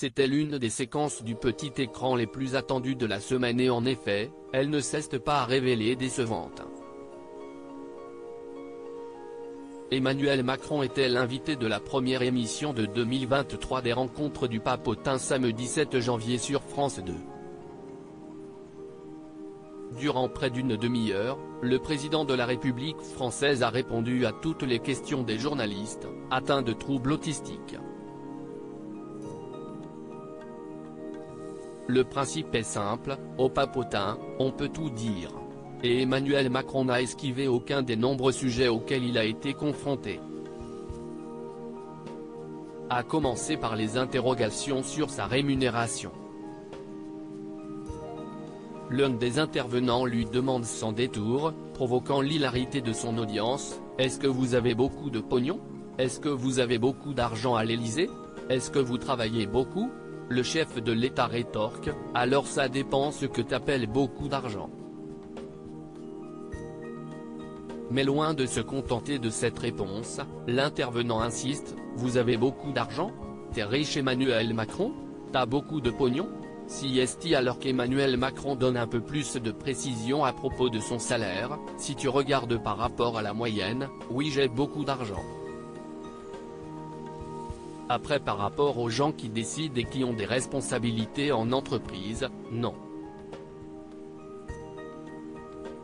C'était l'une des séquences du petit écran les plus attendues de la semaine et en effet, elle ne cesse pas à révéler décevante. Emmanuel Macron était l'invité de la première émission de 2023 des Rencontres du Papotin samedi 7 janvier sur France 2. Durant près d'une demi-heure, le président de la République française a répondu à toutes les questions des journalistes, atteints de troubles autistiques. Le principe est simple, au Papotin, on peut tout dire. Et Emmanuel Macron n'a esquivé aucun des nombreux sujets auxquels il a été confronté. À commencer par les interrogations sur sa rémunération. L'un des intervenants lui demande sans détour, provoquant l'hilarité de son audience, « Est-ce que vous avez beaucoup de pognon? Est-ce que vous avez beaucoup d'argent à l'Élysée? Est-ce que vous travaillez beaucoup ?» Le chef de l'État rétorque, « Alors ça dépend ce que t'appelles beaucoup d'argent. » Mais loin de se contenter de cette réponse, l'intervenant insiste, « Vous avez beaucoup d'argent? T'es riche Emmanuel Macron? T'as beaucoup de pognon ?» Si est alors qu'Emmanuel Macron donne un peu plus de précision à propos de son salaire, « Si tu regardes par rapport à la moyenne, oui j'ai beaucoup d'argent. Après par rapport aux gens qui décident et qui ont des responsabilités en entreprise, non.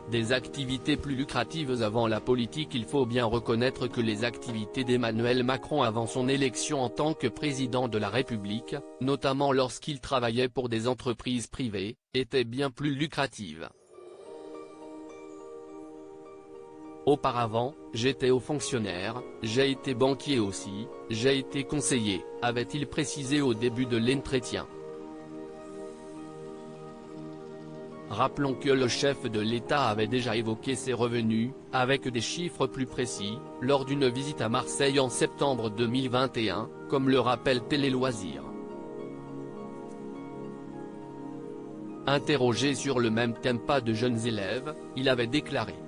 Des activités plus lucratives avant la politique. Il faut bien reconnaître que les activités d'Emmanuel Macron avant son élection en tant que président de la République, notamment lorsqu'il travaillait pour des entreprises privées, étaient bien plus lucratives. Auparavant, j'étais haut fonctionnaire, j'ai été banquier aussi, j'ai été conseiller, avait-il précisé au début de l'entretien. Rappelons que le chef de l'État avait déjà évoqué ses revenus, avec des chiffres plus précis, lors d'une visite à Marseille en septembre 2021, comme le rappelle Télé Loisirs. Interrogé sur le même thème pas de jeunes élèves, il avait déclaré: «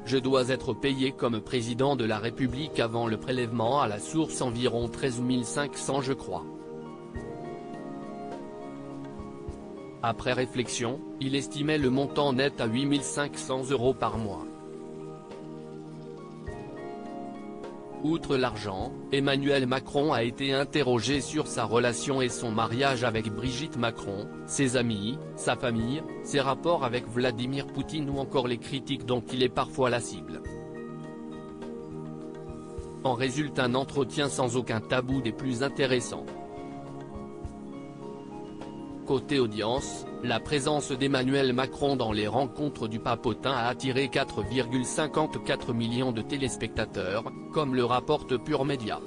Je dois être payé comme président de la République avant le prélèvement à la source environ 13 500 je crois. » Après réflexion, il estimait le montant net à 8 500 € par mois. Outre l'argent, Emmanuel Macron a été interrogé sur sa relation et son mariage avec Brigitte Macron, ses amis, sa famille, ses rapports avec Vladimir Poutine ou encore les critiques dont il est parfois la cible. En résulte un entretien sans aucun tabou des plus intéressants. Côté audience, la présence d'Emmanuel Macron dans les Rencontres du Papotin a attiré 4,54 millions de téléspectateurs, comme le rapporte Pure Média.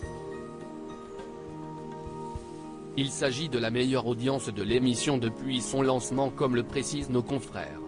Il s'agit de la meilleure audience de l'émission depuis son lancement comme le précisent nos confrères.